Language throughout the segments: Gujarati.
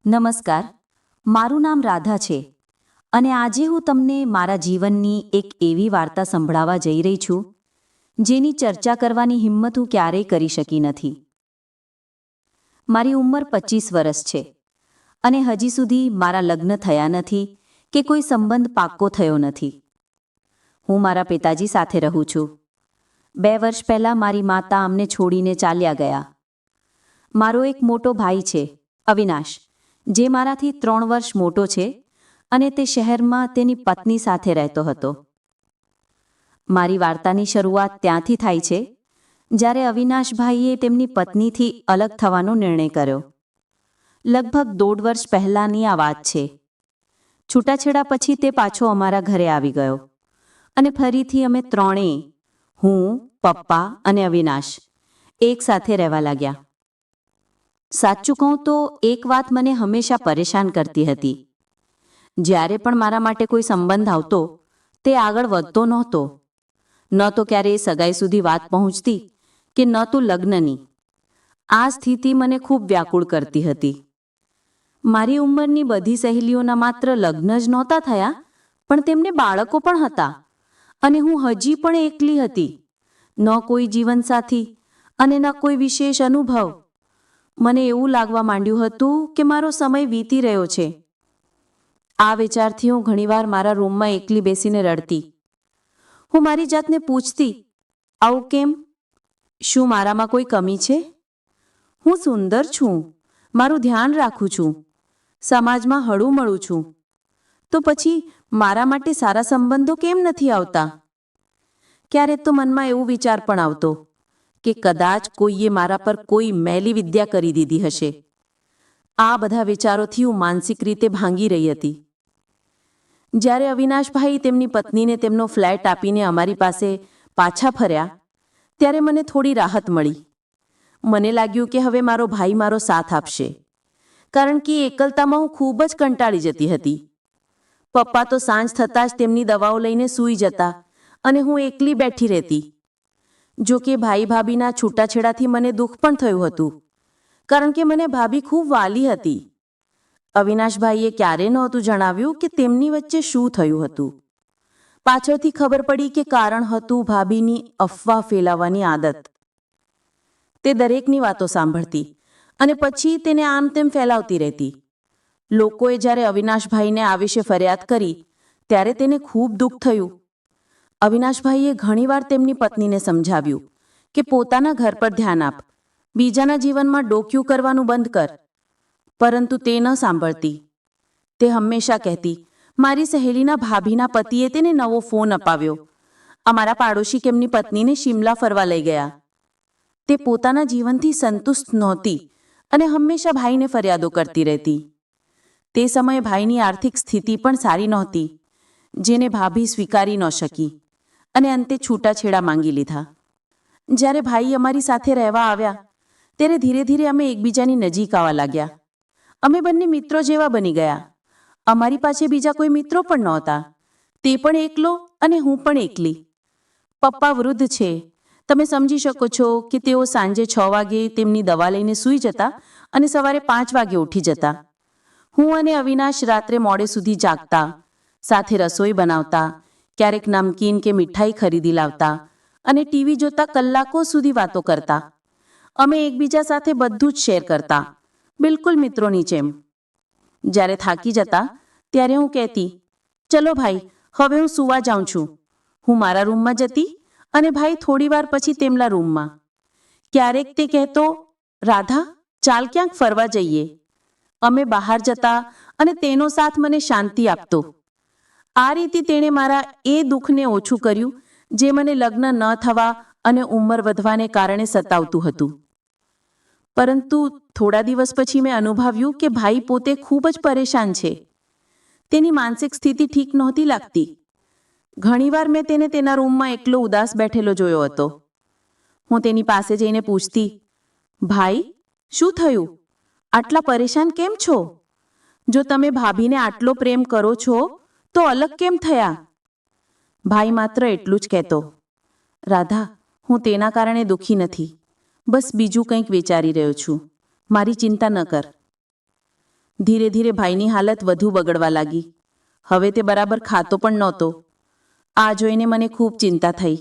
નમસ્કાર, મારું નામ રાધા છે અને આજે હું તમને મારા જીવનની એક એવી વાર્તા સંભળાવવા જઈ રહી છું જેની ચર્ચા કરવાની હિંમત હું ક્યારેય કરી શકી નથી. મારી ઉંમર 25 વર્ષ છે અને હજી સુધી મારા લગ્ન થયા નથી કે કોઈ સંબંધ પાક્કો થયો નથી. હું મારા પિતાજી સાથે રહું છું. 2 વર્ષ પહેલાં મારી માતા અમને છોડીને ચાલ્યા ગયા. મારો એક મોટો ભાઈ છે, અવિનાશ, જે મારાથી 3 વર્ષ મોટો છે અને તે શહેરમાં તેની પત્ની સાથે રહેતો હતો. મારી વાર્તાની શરૂઆત ત્યાંથી થાય છે જ્યારે અવિનાશભાઈએ તેમની પત્નીથી અલગ થવાનો નિર્ણય કર્યો. લગભગ 1.5 વર્ષ પહેલાંની આ વાત છે. છૂટાછેડા પછી તે પાછો અમારા ઘરે આવી ગયો અને ફરીથી અમે ત્રણેય, હું, પપ્પા અને અવિનાશ, એક સાથે રહેવા લાગ્યા. સાચું કહું તો એક વાત મને હંમેશા પરેશાન કરતી હતી. જ્યારે પણ મારા માટે કોઈ સંબંધ આવતો તે આગળ વધતો નહોતો. ન તો ક્યારેય સગાઈ સુધી વાત પહોંચતી કે ન તો લગ્નની. આ સ્થિતિ મને ખૂબ વ્યાકુળ કરતી હતી. મારી ઉંમરની બધી સહેલીઓના માત્ર લગ્ન જ નહોતા થયા, પણ તેમને બાળકો પણ હતા અને હું હજી પણ એકલી હતી. ન કોઈ જીવનસાથી અને ન કોઈ વિશેષ અનુભવ. મને એવું લાગવા માંડ્યું હતું કે મારો સમય વીતી રહ્યો છે. આ વિચારથી હું ઘણીવાર મારા રૂમમાં એકલી બેસીને રડતી. હું મારી જાતને પૂછતી, આવું કેમ? શું મારામાં કોઈ કમી છે? હું સુંદર છું, મારું ધ્યાન રાખું છું, સમાજમાં હળુમળું છું, તો પછી મારા માટે સારા સંબંધો કેમ નથી આવતા? ક્યારેક તો મનમાં એવો વિચાર પણ આવતો કે કદાચ કોઈએ મારા પર કોઈ મેલી વિદ્યા કરી દીધી હશે. આ બધા વિચારોથી હું માનસિક રીતે ભાંગી રહી હતી. જ્યારે અવિનાશભાઈ તેમની પત્નીને તેમનો ફ્લેટ આપીને અમારી પાસે પાછા ફર્યા ત્યારે મને થોડી રાહત મળી. મને લાગ્યું કે હવે મારો ભાઈ મારો સાથ આપશે, કારણ કે એકલતામાં હું ખૂબ જ કંટાળી જતી હતી. પપ્પા તો સાંજ થતાં જ તેમની દવાઓ લઈને સૂઈ જતા અને હું એકલી બેઠી રહેતી. જો કે ભાઈ ભાભીના છૂટાછેડાથી મને દુઃખ પણ થયું હતું, કારણ કે મને ભાભી ખૂબ વાલી હતી. અવિનાશભાઈએ ક્યારે નહોતું જણાવ્યું કે તેમની વચ્ચે શું થયું હતું. પાછળથી ખબર પડી કે કારણ હતું ભાભીની અફવા ફેલાવવાની આદત. તે દરેકની વાતો સાંભળતી અને પછી તેને આમ તેમ ફેલાવતી રહેતી. લોકોએ જ્યારે અવિનાશભાઈને આ વિશે ફરિયાદ કરી ત્યારે તેને ખૂબ દુઃખ થયું. અવિનાશભાઈએ ઘણીવાર તેમની પત્નીને સમજાવ્યું કે પોતાના ઘર પર ધ્યાન આપ, બીજાના જીવનમાં ડોક્યું કરવાનું બંધ કર. પરંતુ તે ન સાંભળતી. તે હંમેશા કહેતી, મારી સહેલીના ભાભીના પતિએ તેને નવો ફોન અપાવ્યો. અમારા પાડોશી તેમની પત્નીને શિમલા ફરવા લઈ ગયા. તે પોતાના જીવનથી સંતુષ્ટ નહોતી અને હંમેશા ભાઈને ફરિયાદો કરતી રહેતી. તે સમયે ભાઈની આર્થિક સ્થિતિ પણ સારી નહોતી, જેને ભાભી સ્વીકારી ન શકી અને અંતે છૂટાછેડા માંગી લીધા. જ્યારે ભાઈ અમારી સાથે રહેવા આવ્યા ત્યારે ધીરે ધીરે અમે એકબીજાની નજીક આવવા લાગ્યા. અમે બંને મિત્રો જેવા બની ગયા. અમારી પાસે બીજા કોઈ મિત્રો પણ નહોતા. તે પણ એકલો અને હું પણ એકલી. પપ્પા વૃદ્ધ છે. તમે સમજી શકો છો કે તેઓ સાંજે 6 વાગે તેમની દવા લઈને સૂઈ જતા અને સવારે 5 વાગે ઉઠી જતા. હું અને અવિનાશ રાત્રે મોડે સુધી જાગતા, સાથે રસોઈ બનાવતા, ક્યારેક નમકીન કે મીઠાઈ ખરીદી લાવતા અને ટીવી જોતા કલાકો સુધી વાતો કરતા. અમે એકબીજા સાથે બધું જ શેર કરતા, બિલકુલ મિત્રોની જેમ. જ્યારે થાકી જતા ત્યારે હું કહેતી, ચલો ભાઈ, હવે હું સૂવા જાઉં છું. હું મારા રૂમમાં જતી અને ભાઈ થોડીવાર પછી તેમના રૂમમાં. ક્યારેક તે કહેતો, રાધા, ચાલ ક્યાંક ફરવા જઈએ. અમે બહાર જતા અને તેનો સાથ મને શાંતિ આપતો. આ રીતે તેણે મારા એ દુઃખને ઓછું કર્યું જે મને લગ્ન ન થવા અને ઉંમર વધવાને કારણે સતાવતું હતું. પરંતુ થોડા દિવસ પછી મેં અનુભવ્યું કે ભાઈ પોતે ખૂબ જ પરેશાન છે. તેની માનસિક સ્થિતિ ઠીક નહોતી લાગતી. ઘણીવાર મેં તેને તેના રૂમમાં એકલો ઉદાસ બેઠેલો જોયો હતો. હું તેની પાસે જઈને પૂછતી, ભાઈ, શું થયું? આટલા પરેશાન કેમ છો? જો તમે ભાભીને આટલો પ્રેમ કરો છો તો અલગ કેમ થયા? ભાઈ માત્ર એટલું જ કહેતો, રાધા, હું તેના કારણે દુઃખી નથી, બસ બીજું કંઈક વિચારી રહ્યો છું. મારી ચિંતા ન કર. ધીરે ધીરે ભાઈની હાલત વધુ બગડવા લાગી. હવે તે બરાબર ખાતો પણ નહોતો. આ જોઈને મને ખૂબ ચિંતા થઈ.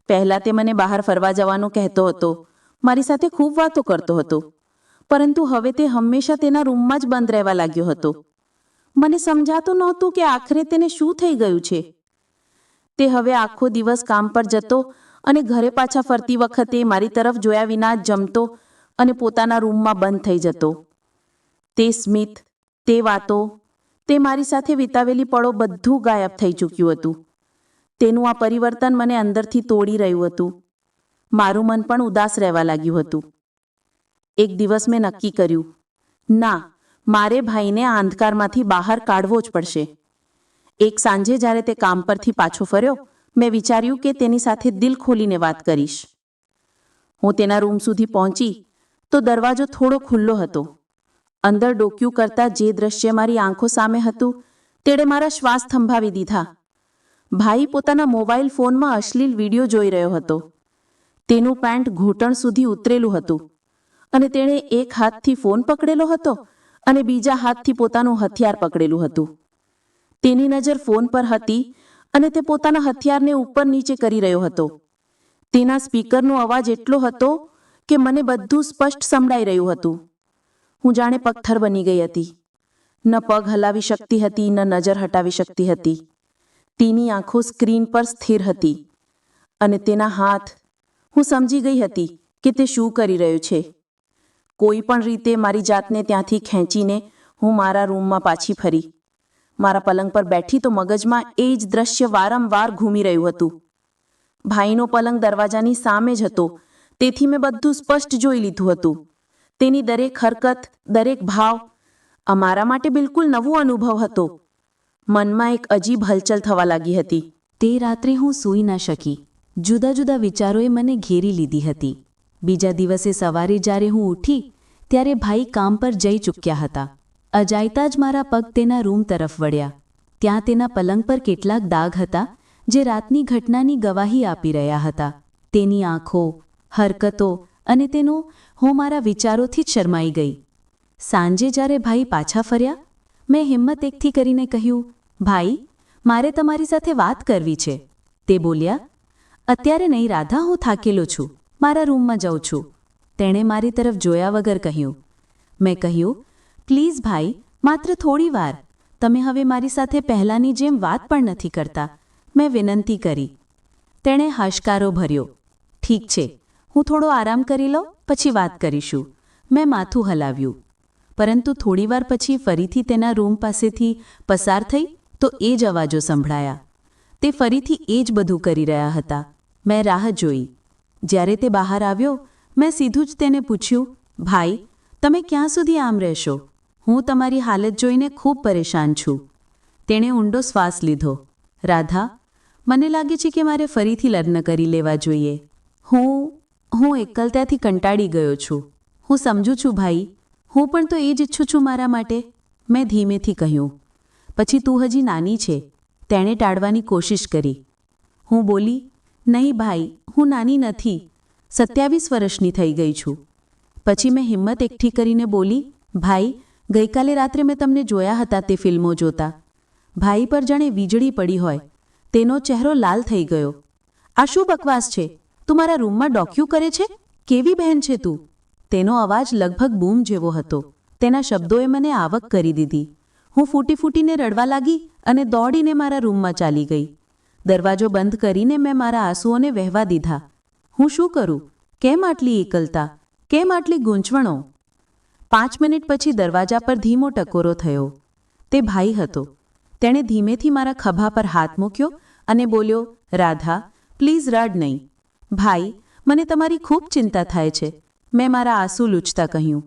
પહેલાં તે મને બહાર ફરવા જવાનું કહેતો હતો, મારી સાથે ખૂબ વાતો કરતો હતો, પરંતુ હવે તે હંમેશા તેના રૂમમાં જ બંધ રહેવા લાગ્યો હતો. મને સમજાતું નહોતું કે આખરે તેને શું થઈ ગયું છે. તે હવે આખો દિવસ કામ પર જતો અને ઘરે પાછા ફરતી વખતે મારી તરફ જોયા વિના જ જમતો અને પોતાના રૂમમાં બંધ થઈ જતો. તે સ્મિત, તે વાતો, તે મારી સાથે વિતાવેલી પળો બધું ગાયબ થઈ ચૂક્યું હતું. તેનું આ પરિવર્તન મને અંદરથી તોડી રહ્યું હતું. મારું મન પણ ઉદાસ રહેવા લાગ્યું હતું. એક દિવસ મેં નક્કી કર્યું, ના, મારે ભાઈને આ અંધકારમાંથી બહાર કાઢવો જ પડશે. એક સાંજે જ્યારે તે કામ પરથી પાછો ફર્યો, મેં વિચાર્યું કે તેની સાથે દિલ ખોલીને વાત કરીશ. હું તેના રૂમ સુધી પહોંચી તો દરવાજો થોડો ખુલ્લો હતો. અંદર ડોક્યું કરતાં જે દ્રશ્ય મારી આંખો સામે હતું તેણે મારા શ્વાસ થંભાવી દીધા. ભાઈ પોતાના મોબાઈલ ફોનમાં અશ્લીલ વિડીયો જોઈ રહ્યો હતો. તેનું પેન્ટ ઘૂંટણ સુધી ઉતરેલું હતું અને તેણે એક હાથથી ફોન પકડેલો હતો અને બીજા હાથથી પોતાનું હથિયાર પકડેલું હતું. તેની નજર ફોન પર હતી અને તે પોતાના હથિયારને ઉપર નીચે કરી રહ્યો હતો. તેના સ્પીકરનો અવાજ એટલો હતો કે મને બધું સ્પષ્ટ સંભળાઈ રહ્યું હતું. હું જાણે પથ્થર બની ગઈ હતી. ન પગ હલાવી શકતી હતી, ન નજર હટાવી શકતી હતી. તેની આંખો સ્ક્રીન પર સ્થિર હતી અને તેના હાથ, હું સમજી ગઈ હતી કે તે શું કરી રહ્યો છે. કોઈ પણ રીતે મારી જાતને ત્યાંથી ખેંચીને હું મારા રૂમમાં પાછી ફરી. મારા પલંગ પર બેઠી તો મગજમાં એ જ દ્રશ્ય વારંવાર ઘૂમી રહ્યું હતું. ભાઈનો પલંગ દરવાજાની સામે જ હતો, તેથી મેં બધું સ્પષ્ટ જોઈ લીધું હતું. તેની દરેક હરકત, દરેક ભાવ અમારા માટે બિલકુલ નવો અનુભવ હતો. મનમાં એક અજીબ હલચલ થવા લાગી હતી. તે રાત્રે હું સૂઈ ન શકી. જુદા જુદા વિચારોએ મને ઘેરી લીધી હતી. બીજા દિવસે સવારે જ્યારે હું ઉઠી ત્યારે ભાઈ કામ પર જઈ ચૂક્યા હતા. અજાયતા જ મારા પગ તેના રૂમ તરફ વળ્યા. ત્યાં તેના પલંગ પર કેટલાક દાગ હતા જે રાતની ઘટનાની ગવાહી આપી રહ્યા હતા. તેની આંખો, હરકતો અને હું મારા વિચારોથી જ શરમાઈ ગઈ. સાંજે જ્યારે ભાઈ પાછા ફર્યા, મેં હિંમત એકઠી કરીને કહ્યું, ભાઈ, મારે તમારી સાથે વાત કરવી છે. તે બોલ્યા, અત્યારે નહીં રાધા, હું થાકેલો છું, મારા રૂમમાં જાઉં છું. તેણે મારી તરફ જોયા વગર કહ્યું. મેં કહ્યું, પ્લીઝ ભાઈ, માત્ર થોડી વાર. તમે હવે મારી સાથે પહેલાંની જેમ વાત પણ નથી કરતા. મેં વિનંતી કરી. તેણે હાશકારો ભર્યો. ઠીક છે, હું થોડો આરામ કરી લઉં, પછી વાત કરીશું. મેં માથું હલાવ્યું. પરંતુ થોડીવાર પછી ફરીથી તેના રૂમ પાસેથી પસાર થઈ તો એ જ અવાજો સંભળાયા. તે ફરીથી એ જ બધું કરી રહ્યા હતા. મેં રાહ જોઈ. જ્યારે તે બહાર આવ્યો, મેં સીધું જ તેને પૂછ્યું, ભાઈ, તમે ક્યાં સુધી આમ રહેશો? હું તમારી હાલત જોઈને ખૂબ પરેશાન છું. તેણે ઊંડો શ્વાસ લીધો. રાધા, મને લાગે છે કે મારે ફરીથી લગ્ન કરી લેવા જોઈએ. હું એકલતાથી કંટાળી ગયો છું. હું સમજું છું ભાઈ, હું પણ તો એ જ ઈચ્છું છું મારા માટે, મેં ધીમેથી કહ્યું. પછી તું હજી નાની છે, તેણે ટાળવાની કોશિશ કરી. હું બોલી, નહીં ભાઈ, હું નાની નથી, 27 વર્ષની થઈ ગઈ છું. પછી મેં હિંમત એકઠી કરીને બોલી, ભાઈ, ગઈકાલે રાત્રે મેં તમને જોયા હતા તે ફિલ્મો જોતા. ભાઈ પર જાણે વીજળી પડી હોય. તેનો ચહેરો લાલ થઈ ગયો. આ શું બકવાસ છે? તું મારા રૂમમાં ડોક્યુ કરે છે? કેવી બહેન છે તું? તેનો અવાજ લગભગ બૂમ જેવો હતો. તેના શબ્દોએ મને આવક કરી દીધી. હું ફૂટી ફૂટીને રડવા લાગી અને દોડીને મારા રૂમમાં ચાલી ગઈ. દરવાજો બંધ કરીને મેં મારા આંસુઓને વહેવા દીધા. હું શું કરું? કેમ આટલી એકલતા? કેમ આટલી ગૂંચવણો? 5 મિનિટ પછી દરવાજા પર ધીમો ટકોરો થયો. તે ભાઈ હતો. તેણે ધીમેથી મારા ખભા પર હાથ મૂક્યો અને બોલ્યો, રાધા, પ્લીઝ રડ નહીં. ભાઈ, મને તમારી ખૂબ ચિંતા થાય છે, મેં મારા આંસુ લૂછતા કહ્યું.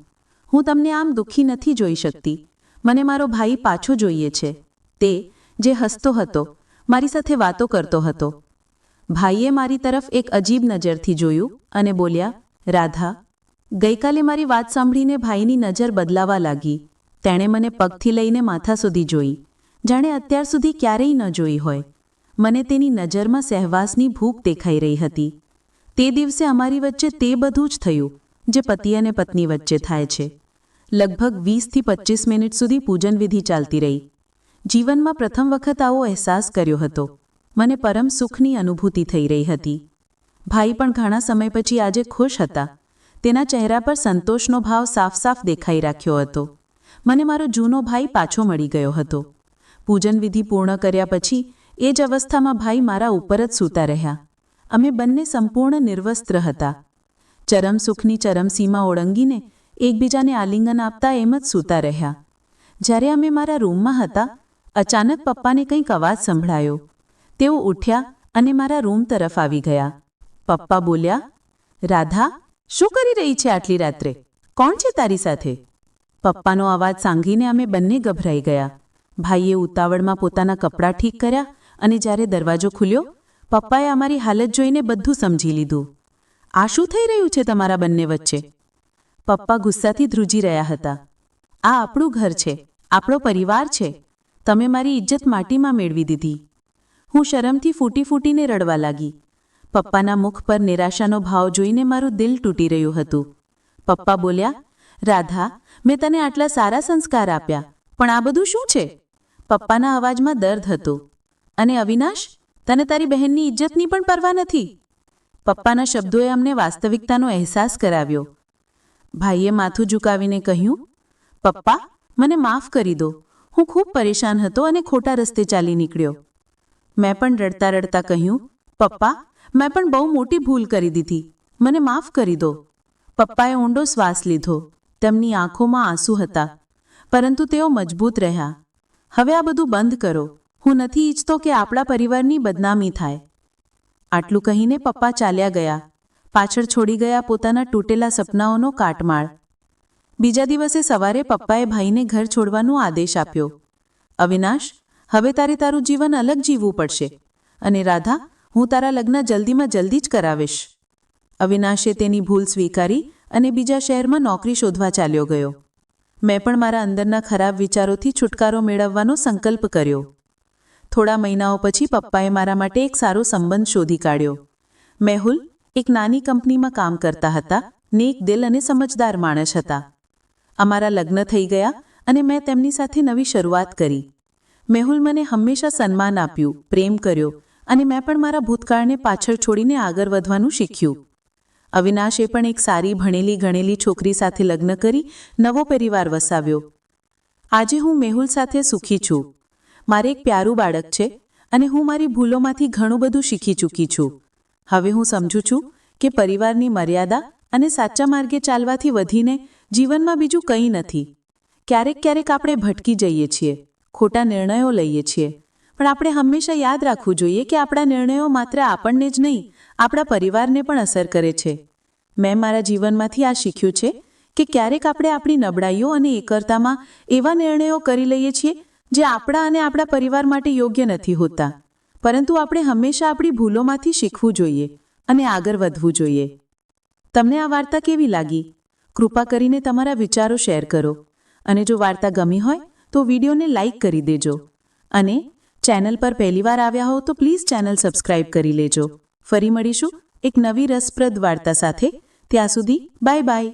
હું તમને આમ દુઃખી નથી જોઈ શકતી. મને મારો ભાઈ પાછો જોઈએ છે. તે જે હસતો હતો, મારી સાથે વાતો કરતો હતો. ભાઈએ મારી તરફ એક અજીબ નજરથી જોયું અને બોલ્યા, રાધા. ગઈકાલે મારી વાત સાંભળીને ભાઈની નજર બદલાવા લાગી. તેણે મને પગથી લઈને માથા સુધી જોઈ, જાણે અત્યાર સુધી ક્યારેય ન જોઈ હોય. મને તેની નજરમાં સહેવાસની ભૂખ દેખાઈ રહી હતી. તે દિવસે અમારી વચ્ચે તે બધું જ થયું જે પતિ અને પત્ની વચ્ચે થાય છે. લગભગ 20થી 25 મિનિટ સુધી પૂજન વિધિ ચાલતી રહી. જીવનમાં પ્રથમ વખત આવો અહેસાસ કર્યો હતો. મને પરમ સુખની અનુભૂતિ થઈ રહી હતી. ભાઈ પણ ઘણા સમય પછી આજે ખુશ હતા. તેના ચહેરા પર સંતોષનો ભાવ સાફ સાફ દેખાઈ રાખ્યો હતો. મને મારો જૂનો ભાઈ પાછો મળી ગયો હતો. પૂજન વિધિ પૂર્ણ કર્યા પછી એ જ અવસ્થામાં ભાઈ મારા ઉપર જ સૂતા રહ્યા. અમે બંને સંપૂર્ણ નિર્વસ્ત્ર હતા. ચરમ સુખની ચરમસીમા ઓળંગીને એકબીજાને આલિંગન આપતા એમ જ સૂતા રહ્યા. જ્યારે અમે મારા રૂમમાં હતા, અચાનક પપ્પાને કંઈક અવાજ સંભળાયો. તેઓ ઉઠ્યા અને મારા રૂમ તરફ આવી ગયા. પપ્પા બોલ્યા, રાધા, શું કરી રહી છે આટલી રાત્રે? કોણ છે તારી સાથે? પપ્પાનો અવાજ સાંભળીને અમે બંને ગભરાઈ ગયા. ભાઈએ ઉતાવળમાં પોતાના કપડાં ઠીક કર્યા અને જ્યારે દરવાજો ખુલ્યો, પપ્પાએ અમારી હાલત જોઈને બધું સમજી લીધું. આ શું થઈ રહ્યું છે તમારા બંને વચ્ચે? પપ્પા ગુસ્સાથી ધ્રુજી રહ્યા હતા. આ આપણું ઘર છે, આપણો પરિવાર છે. તમે મારી ઇજ્જત માટીમાં મેળવી દીધી. હું શરમથી ફૂટી ફૂટીને રડવા લાગી. પપ્પાના મુખ પર નિરાશાનો ભાવ જોઈને મારું દિલ તૂટી રહ્યું હતું. પપ્પા બોલ્યા, રાધા, મેં તને આટલા સારા સંસ્કાર આપ્યા, પણ આ બધું શું છે? પપ્પાના અવાજમાં દર્દ હતો. અને અવિનાશ, તને તારી બહેનની ઇજ્જતની પણ પરવા નથી. પપ્પાના શબ્દોએ અમને વાસ્તવિકતાનો અહેસાસ કરાવ્યો. ભાઈએ માથું ઝુકાવીને કહ્યું, પપ્પા, મને માફ કરી દો. હું ખૂબ પરેશાન હતો અને ખોટા રસ્તે ચાલી નીકળ્યો. મેં પણ રડતા રડતા કહ્યું, પપ્પા, મેં પણ બહુ મોટી ભૂલ કરી દીધી. મને માફ કરી દો. પપ્પાએ ઊંડો શ્વાસ લીધો. તેમની આંખોમાં આંસુ હતા, પરંતુ તેઓ મજબૂત રહ્યા. હવે આ બધું બંધ કરો. હું નથી ઈચ્છતો કે આપણા પરિવારની બદનામી થાય. આટલું કહીને પપ્પા ચાલ્યા ગયા. પાછળ છોડી ગયા પોતાના તૂટેલા સપનાઓનો કાટમાળ. બીજા દિવસે સવારે પપ્પાએ ભાઈને ઘર છોડવાનો આદેશ આપ્યો. અવિનાશ, હવે તારે તારું જીવન અલગ જીવવું પડશે. અને રાધા, હું તારા લગ્ન જલ્દીમાં જલ્દી જ કરાવીશ. અવિનાશે તેની ભૂલ સ્વીકારી અને બીજા શહેરમાં નોકરી શોધવા ચાલ્યો ગયો. મેં પણ મારા અંદરના ખરાબ વિચારોથી છુટકારો મેળવવાનો સંકલ્પ કર્યો. થોડા મહિનાઓ પછી પપ્પાએ મારા માટે એક સારો સંબંધ શોધી કાઢ્યો. મેહુલ એક નાની કંપનીમાં કામ કરતા હતા. નેક દિલ અને સમજદાર માણસ હતા. અમારા લગ્ન થઈ ગયા અને મેં તેમની સાથે નવી શરૂઆત કરી. મેહુલ મને હંમેશા સન્માન આપ્યું, પ્રેમ કર્યો અને મેં પણ મારા ભૂતકાળને પાછળ છોડીને આગળ વધવાનું શીખ્યું. અવિનાશે પણ એક સારી ભણેલી ગણેલી છોકરી સાથે લગ્ન કરી નવો પરિવાર વસાવ્યો. આજે હું મેહુલ સાથે સુખી છું. મારે એક પ્યારું બાળક છે અને હું મારી ભૂલોમાંથી ઘણું બધું શીખી ચૂકી છું. હવે હું સમજું છું કે પરિવારની મર્યાદા અને સાચા માર્ગે ચાલવાથી વધીને જીવનમાં બીજું કંઈ નથી. ક્યારેક આપણે ભટકી જઈએ છીએ, ખોટા નિર્ણયો લઈએ છીએ, પણ આપણે હંમેશા યાદ રાખવું જોઈએ કે આપણા નિર્ણયો માત્ર આપણને જ નહીં, આપણા પરિવારને પણ અસર કરે છે. મેં મારા જીવનમાંથી આ શીખ્યું છે કે ક્યારેક આપણે આપણી નબળાઈઓ અને એકરતામાં એવા નિર્ણયો કરી લઈએ છીએ જે આપણા અને આપણા પરિવાર માટે યોગ્ય નથી હોતા. પરંતુ આપણે હંમેશા આપણી ભૂલોમાંથી શીખવું જોઈએ અને આગળ વધવું જોઈએ. તમને આ વાર્તા કેવી લાગી? કૃપા કરીને તમારા વિચારો શેર કરો. અને જો વાર્તા ગમી હોય તો વિડીયોને લાઇક કરી દેજો. અને ચેનલ પર પહેલીવાર આવ્યા હો તો પ્લીઝ ચેનલ સબસ્ક્રાઇબ કરી લેજો. ફરી મળીશું એક નવી રસપ્રદ વાર્તા સાથે. ત્યાં સુધી બાય બાય.